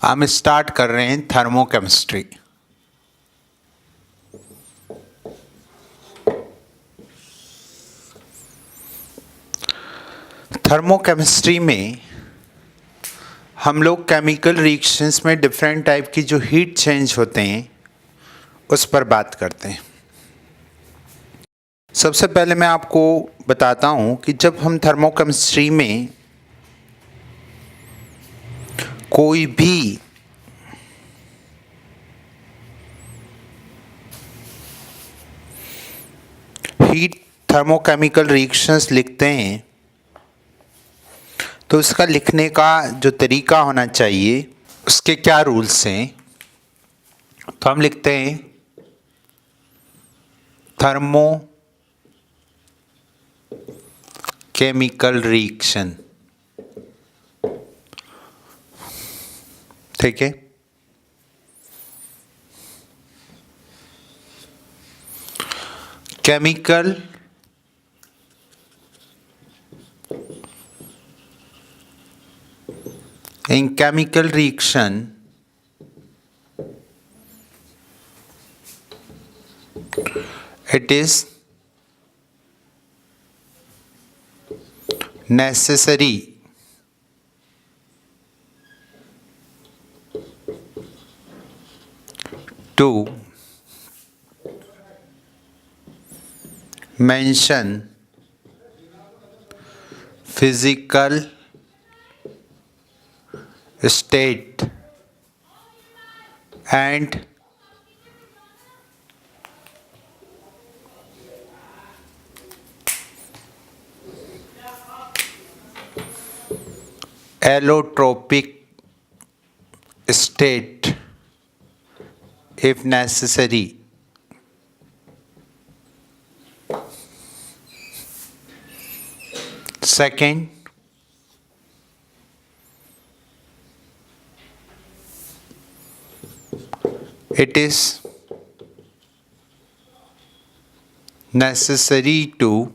हम स्टार्ट कर रहे हैं थर्मोकेमिस्ट्री। थर्मोकेमिस्ट्री में हम लोग केमिकल रिएक्शंस में डिफरेंट टाइप की जो हीट चेंज होते हैं उस पर बात करते हैं। सबसे पहले मैं आपको बताता हूं कि जब हम थर्मोकेमिस्ट्री में कोई भी हीट थर्मोकेमिकल रिएक्शंस लिखते हैं तो उसका लिखने का जो तरीका होना चाहिए उसके क्या रूल्स हैं। तो हम लिखते हैं थर्मो केमिकल रिएक्शन, ठीक है। Chemical in chemical reaction it is necessary to mention physical state and allotropic state if necessary. Second, it is necessary to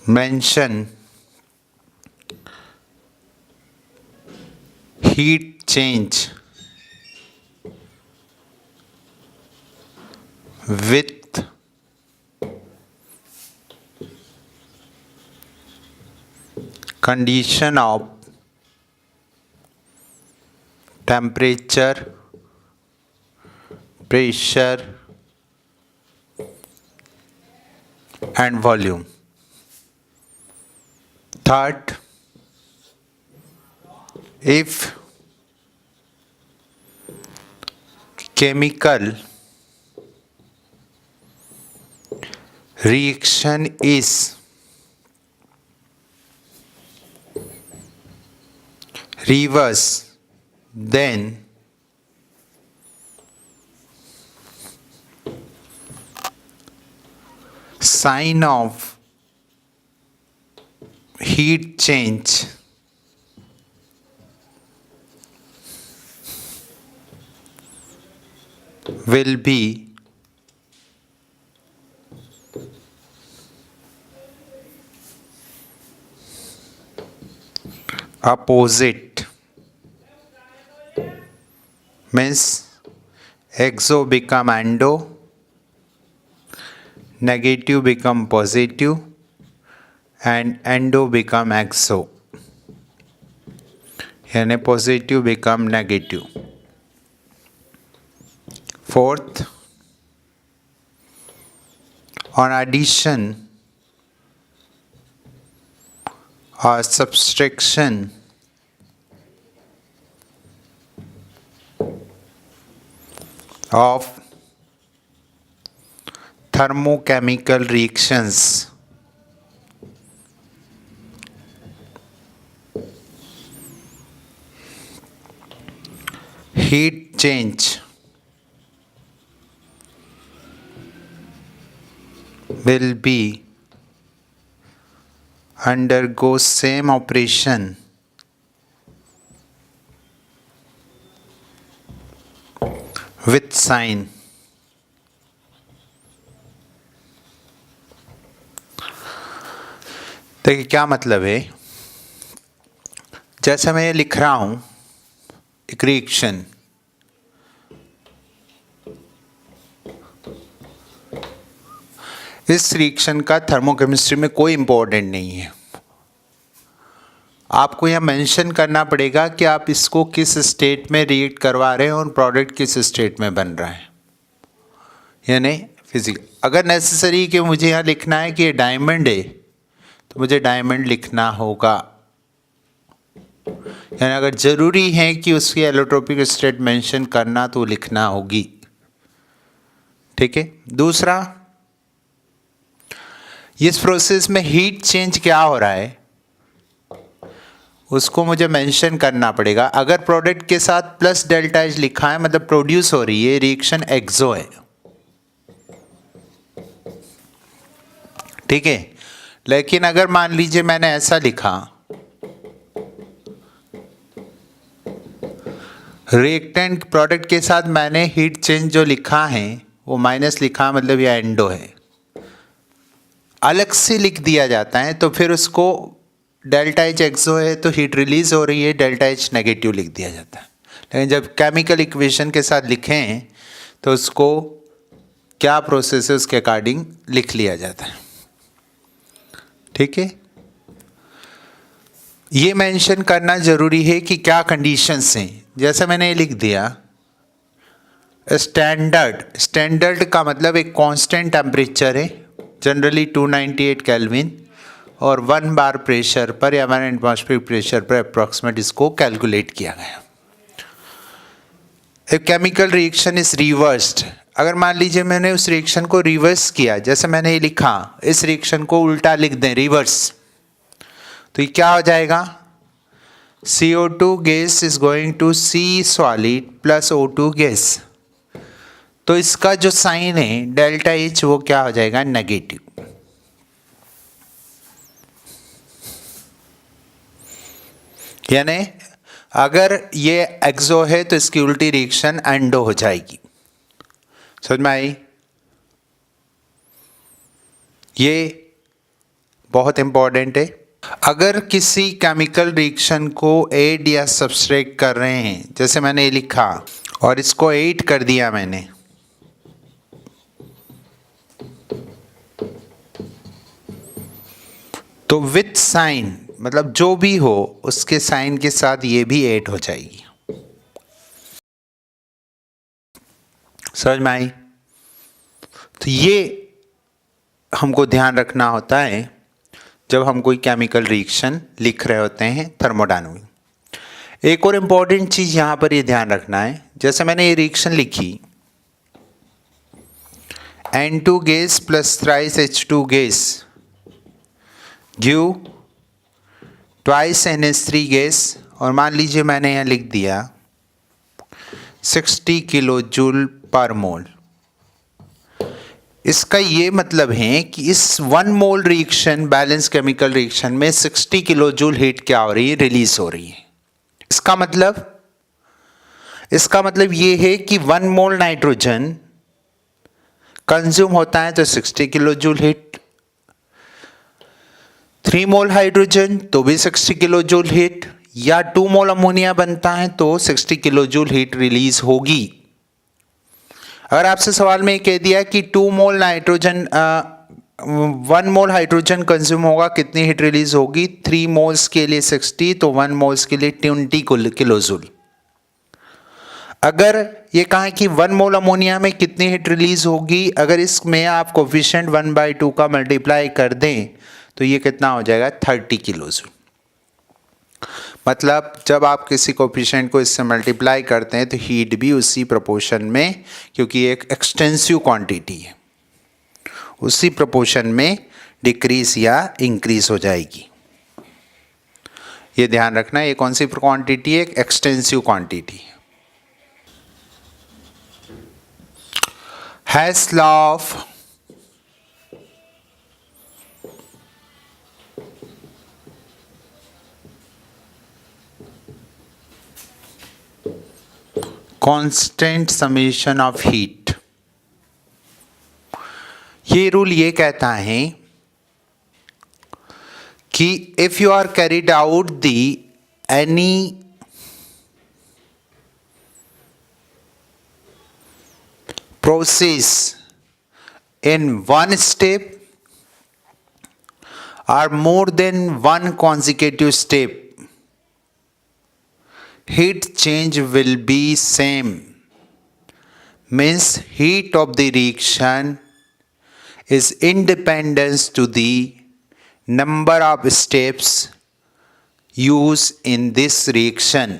mention heat change with condition of temperature, pressure and volume. Third, if chemical reaction is reverse, then sign of heat change will be opposite, means exo become endo, negative become positive and endo become exo, यानी positive become negative. Fourth, on addition or subtraction of thermochemical reactions, heat change will be undergo same operation with sign देखिए क्या मतलब है, जैसे मैं ये लिख रहा हूं एक रिएक्शन, इस रिएक्शन का थर्मोकेमिस्ट्री में कोई इंपॉर्टेंट नहीं है। आपको यह मेंशन करना पड़ेगा कि आप इसको किस स्टेट में रिएक्ट करवा रहे हैं और प्रोडक्ट किस स्टेट में बन रहा है, यानी फिजिकल। अगर नेसेसरी कि मुझे यहाँ लिखना है कि ये डायमंड है तो मुझे डायमंड लिखना होगा, यानी अगर ज़रूरी है कि उसकी एलोट्रोपिक स्टेट मेंशन करना तो लिखना होगी। ठीक है। दूसरा, इस प्रोसेस में हीट चेंज क्या हो रहा है उसको मुझे मेंशन करना पड़ेगा। अगर प्रोडक्ट के साथ प्लस डेल्टा एच लिखा है मतलब प्रोड्यूस हो रही है, रिएक्शन एक्सो है। ठीक है। लेकिन अगर मान लीजिए मैंने ऐसा लिखा, रिएक्टेंट प्रोडक्ट के साथ मैंने हीट चेंज जो लिखा है वो माइनस लिखा, मतलब यह एंडो है, अलग से लिख दिया जाता है तो फिर उसको डेल्टा एच एक्सो है तो हीट रिलीज हो रही है, डेल्टा एच नेगेटिव लिख दिया जाता है। लेकिन जब केमिकल इक्वेशन के साथ लिखें तो उसको क्या प्रोसेस है उसके अकॉर्डिंग लिख लिया जाता है। ठीक है। ये मेंशन करना जरूरी है कि क्या कंडीशंस हैं। जैसे मैंने ये लिख दिया स्टैंडर्ड का मतलब एक कांस्टेंट टेम्परेचर है, जनरली 298 केल्विन, और 1 बार प्रेशर पर या 1 एटमॉस्फेरिक प्रेशर पर अप्रॉक्सीमेट इसको कैलकुलेट किया गया। एक केमिकल रिएक्शन इज रिवर्स्ड, अगर मान लीजिए मैंने उस रिएक्शन को रिवर्स किया, जैसे मैंने ये लिखा इस रिएक्शन को उल्टा लिख दें रिवर्स, तो ये क्या हो जाएगा, CO2 gas is going to C solid plus O2 gas. तो इसका जो साइन है डेल्टा एच वो क्या हो जाएगा, नेगेटिव। यानी अगर ये एक्सो है तो इसकी उल्टी रिएक्शन एंडो हो जाएगी। समझ में आई? ये बहुत इंपॉर्टेंट है। अगर किसी केमिकल रिएक्शन को ऐड या सब्सट्रैक्ट कर रहे हैं, जैसे मैंने ये लिखा और इसको ऐड कर दिया मैंने, तो विथ साइन मतलब जो भी हो उसके साइन के साथ ये भी ऐड हो जाएगी। समझ में आई? तो ये हमको ध्यान रखना होता है जब हम कोई केमिकल रिएक्शन लिख रहे होते हैं थर्मोडायनामिक। एक और इम्पॉर्टेंट चीज़ यहाँ पर ये ध्यान रखना है, जैसे मैंने ये रिएक्शन लिखी N2 gas plus thrice H2 gas give twice NH3 gas, और मान लीजिए मैंने यहाँ लिख दिया 60 किलो जूल पर मोल। इसका ये मतलब है कि इस 1 मोल रिएक्शन बैलेंस केमिकल रिएक्शन में 60 किलो जूल हीट क्या हो रही है, रिलीज हो रही है। इसका मतलब ये है कि 1 मोल नाइट्रोजन कंज्यूम होता है तो 60 किलो जूल हीट, 3 मोल हाइड्रोजन तो भी 60 किलो जूल हीट, या 2 मोल अमोनिया बनता है तो 60 किलो जूल हीट रिलीज होगी। अगर आपसे सवाल में कह दिया कि 2 मोल नाइट्रोजन 1 मोल हाइड्रोजन कंज्यूम होगा, कितनी हीट रिलीज होगी, 3 मोल्स के लिए 60 तो 1 मोल्स के लिए 20 किलो जूल। अगर ये कहा कि 1 मोल अमोनिया में कितनी हीट रिलीज होगी, अगर इसमें आप कोफिशिएंट 1/2 का मल्टीप्लाई कर दें तो ये कितना हो जाएगा, 30 किलो जूल। मतलब जब आप किसी कोफिशिएंट को इससे मल्टीप्लाई करते हैं तो हीट भी उसी प्रोपोर्शन में, क्योंकि एक एक्सटेंसिव क्वांटिटी है, उसी प्रोपोर्शन में डिक्रीज या इंक्रीज हो जाएगी। ये ध्यान रखना, ये कौन सी क्वांटिटी है, एक extensive quantity. Hess law of constant summation of heat, ये रूल ये कहता है कि if you are carried out the any process in one step or more than one consecutive step, heat change will be same. Means heat of the reaction is independent to the number of steps used in this reaction.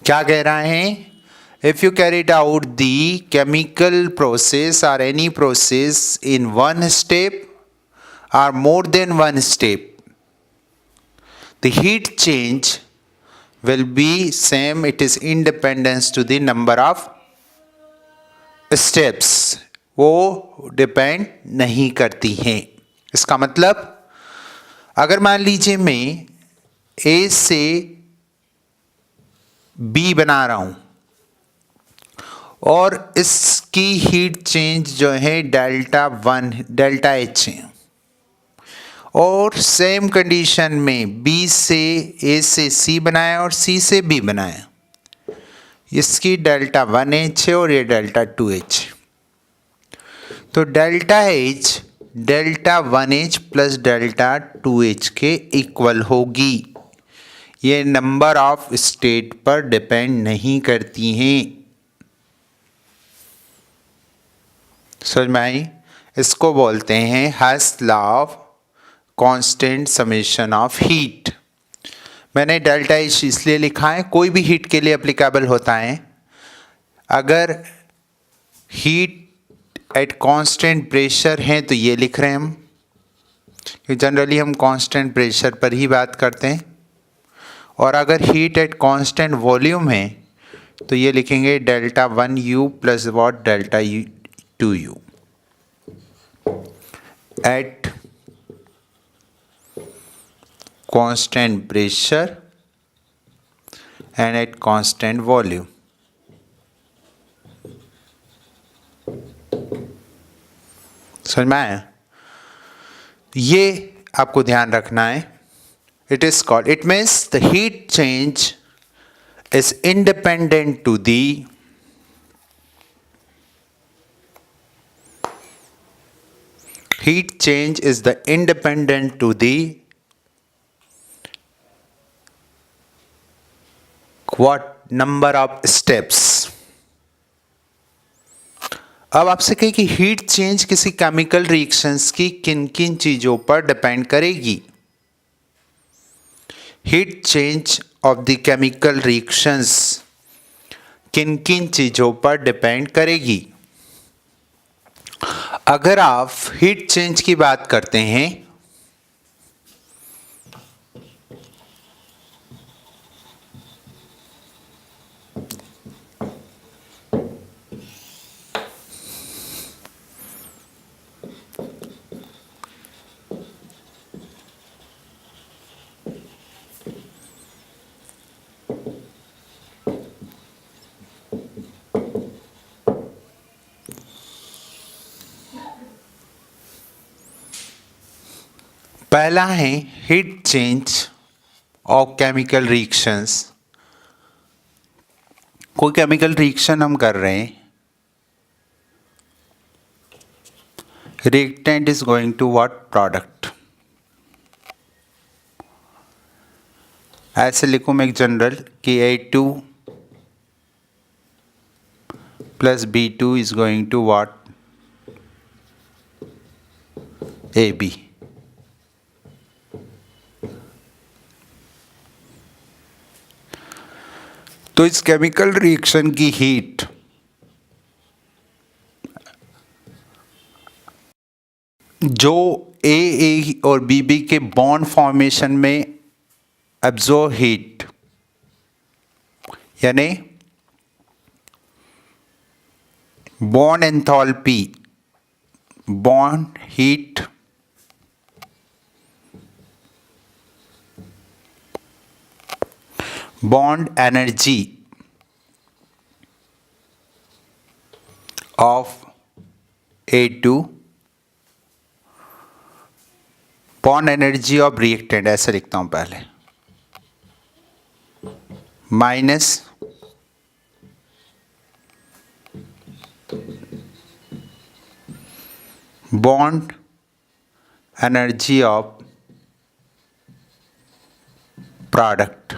क्या कह रहा है? If you carried out the chemical process or any process in one step or more than one step, the heat change will be same. It is independent to the number of steps. वो depend नहीं करती हैं. इसका मतलब अगर मान लीजिए मैं A से B बना रहा हूं और इसकी हीट चेंज जो है डेल्टा H है, और सेम कंडीशन में B से A से C बनाया और C से B बनाया, इसकी डेल्टा 1H है और ये डेल्टा 2H. तो delta H delta 1H plus delta 2H के इक्वल होगी. ये नंबर ऑफ स्टेट पर डिपेंड नहीं करती हैं. समझ में आई? इसको बोलते हैं Hess law of constant summation of heat. मैंने डेल्टा H इसलिए लिखा है, कोई भी हीट के लिए एप्लीकेबल होता है. अगर हीट एट कांस्टेंट प्रेशर है तो ये लिख रहे हैं हम, क्योंकि जनरली हम कांस्टेंट प्रेशर पर ही बात करते हैं. और अगर हीट एट कांस्टेंट वॉल्यूम है तो ये लिखेंगे delta 1U plus what delta 2U eight constant pressure and at constant volume. समझ में आया? ये आपको ध्यान रखना है. It is called, it means the heat change is independent to the heat change is the independent to the what number of steps. अब आपसे कहे कि हीट चेंज किसी केमिकल रिएक्शंस की किन किन चीजों पर डिपेंड करेगी. Heat change of the chemical reactions किन किन चीजों पर डिपेंड करेगी. अगर आप हीट चेंज की बात करते हैं पहला है heat change of chemical reactions. कोई केमिकल रिएक्शन हम कर रहे हैं, reactant is going to what product. ऐसे लिखूं मैं एक जनरल कि A2 प्लस B2 is going to what AB. तो इस केमिकल रिएक्शन की हीट जो ए और बी के बॉन्ड फॉर्मेशन में एब्जॉर्ब हीट, यानी bond enthalpy, bond heat bond energy of A2 bond energy of reactant, ऐसे लिखता हूं पहले, minus bond energy of product.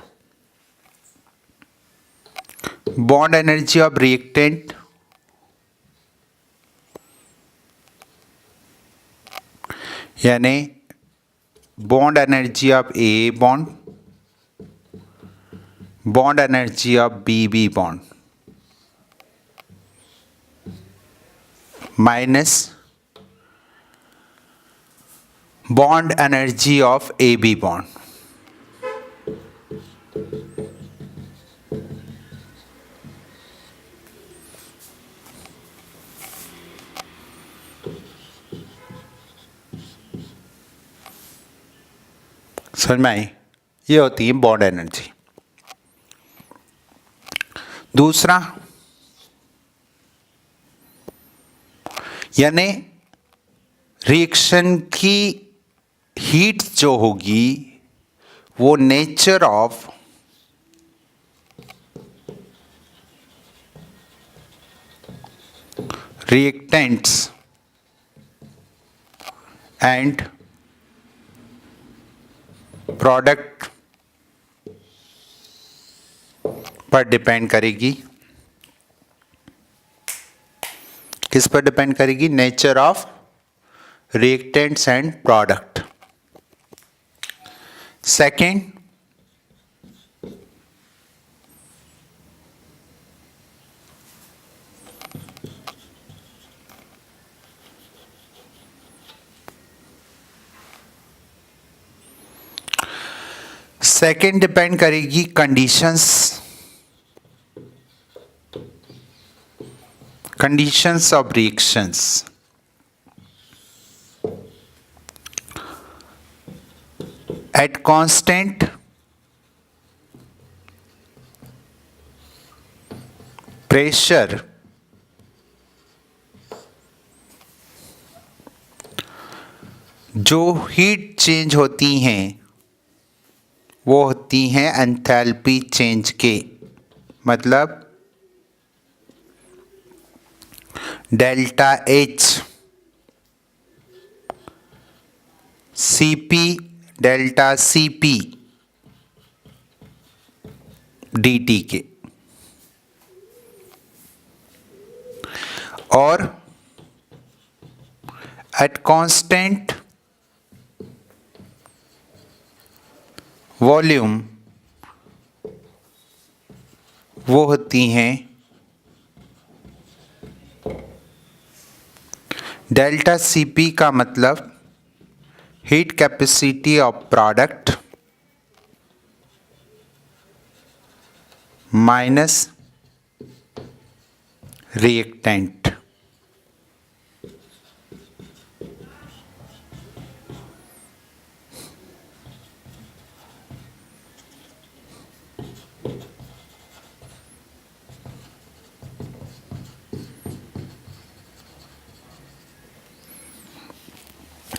Bond energy of reactant यानी bond energy of A bond, bond energy of B bond minus bond energy of A B bond. समझ में आई? ये होती है बॉन्ड एनर्जी। दूसरा यानी रिएक्शन की हीट जो होगी वो nature of reactants and product पर डिपेंड करेगी। किस पर डिपेंड करेगी? Nature of reactants and product. Second, depend करेगी conditions of reactions. At constant pressure जो हीट चेंज होती हैं वो होती हैं एंथैल्पी चेंज के, मतलब delta H CP delta CP dt के। और एट कांस्टेंट वॉल्यूम वो होती हैं डेल्टा सीपी का मतलब heat capacity of product minus reactant.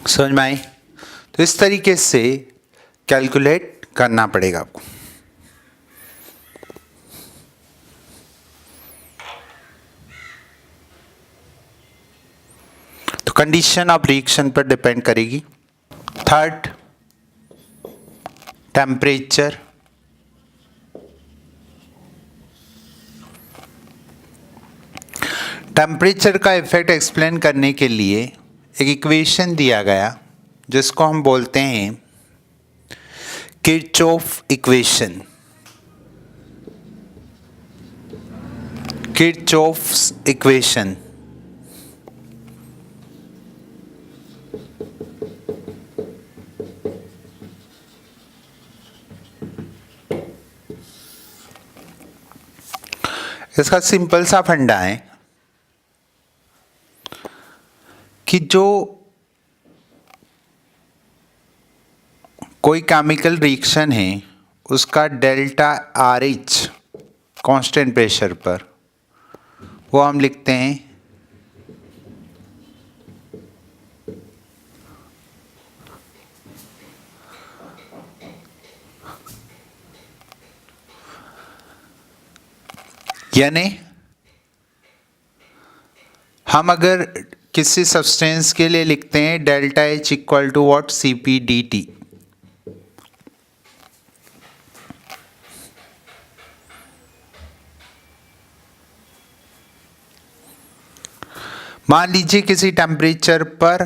समझ में आई? तो इस तरीके से कैलकुलेट करना पड़ेगा आपको। तो कंडीशन ऑफ रिएक्शन पर डिपेंड करेगी। Third, temperature. टेम्परेचर का इफेक्ट एक्सप्लेन करने के लिए एक इक्वेशन दिया गया जिसको हम बोलते हैं किरचॉफ इक्वेशन। किरचॉफ्स इक्वेशन इसका सिंपल सा फंडा है कि जो कोई केमिकल रिएक्शन है उसका delta R H constant pressure पर वो हम लिखते हैं यानी हम अगर किसी सब्सटेंस के लिए लिखते हैं delta H equal to what, C P D T, मान लीजिए किसी टेम्परेचर पर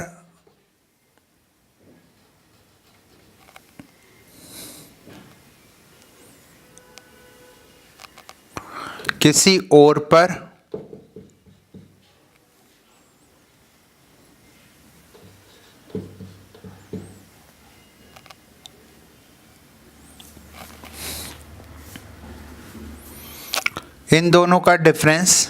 किसी और पर इन दोनों का difference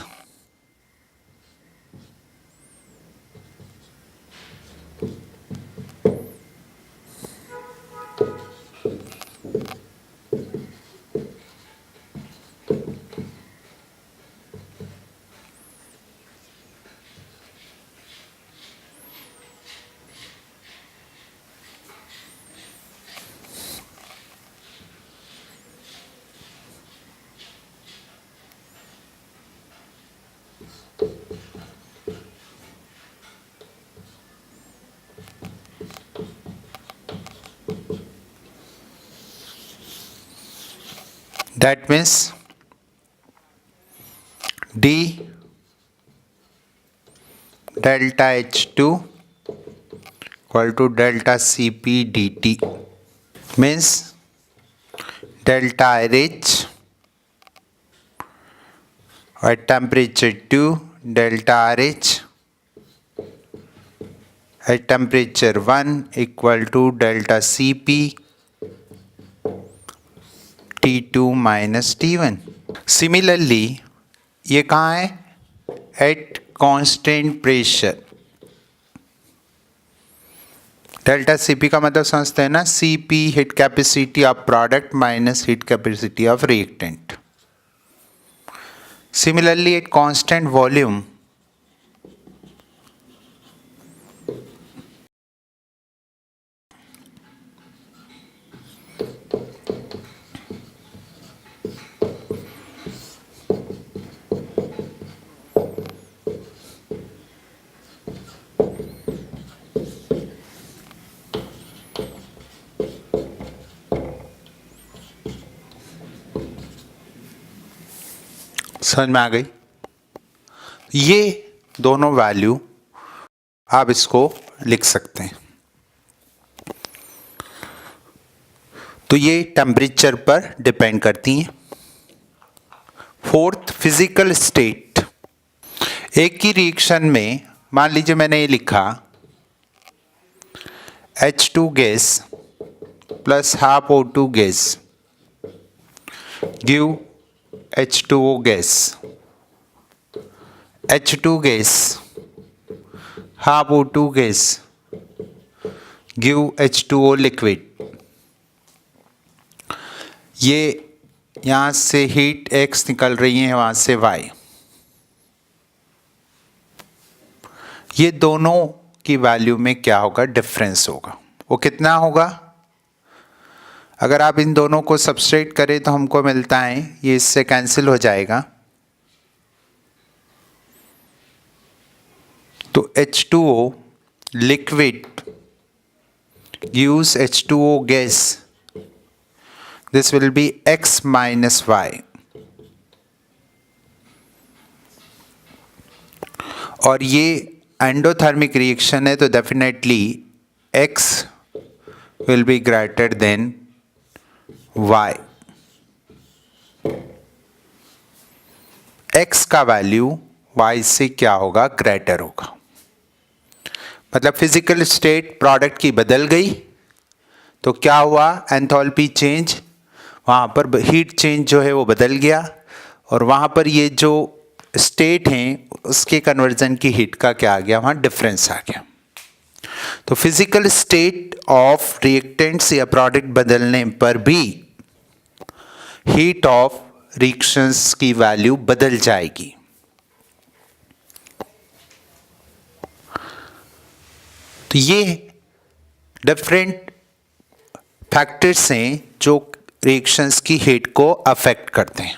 that means d delta H2 equal to delta Cp dt means delta RH at temperature 2 delta RH at temperature 1 equal to delta Cp T2 minus T1. Similarly, ये कहाँ है? At constant pressure. Delta Cp का मतलब समझते हैं ना, Cp heat capacity of product minus heat capacity of reactant. Similarly, at constant volume, समझ में आ गई? ये दोनों वैल्यू आप इसको लिख सकते हैं. तो ये टेम्परेचर पर डिपेंड करती हैं. Fourth, physical state. एक ही रिएक्शन में मान लीजिए मैंने ये लिखा H2 gas plus half O2 gas give H2O gas. H2 gas half O2 gas give H2O liquid. ये यहाँ से हीट X निकल रही है, वहाँ से Y. ये दोनों की वैल्यू में क्या होगा? डिफरेंस होगा. वो कितना होगा? अगर आप इन दोनों को सब्सट्रैक्ट करें तो हमको मिलता है, ये इससे कैंसिल हो जाएगा, तो H2O liquid gives H2O gas. This will be X minus Y. और ये एंडोथर्मिक रिएक्शन है, तो definitely X will be greater than Y. X का वैल्यू Y से क्या होगा? ग्रेटर होगा. मतलब फिजिकल स्टेट प्रोडक्ट की बदल गई, तो क्या हुआ? एंथैल्पी चेंज, वहाँ पर हीट चेंज जो है वो बदल गया, और वहाँ पर ये जो स्टेट हैं उसके कन्वर्जन की हीट का क्या आ गया? वहाँ डिफरेंस आ गया. तो फिजिकल स्टेट ऑफ रिएक्टेंट्स या प्रोडक्ट बदलने पर भी हीट ऑफ रिएक्शंस की वैल्यू बदल जाएगी. तो ये डिफरेंट फैक्टर्स हैं जो रिएक्शंस की हीट को अफेक्ट करते हैं.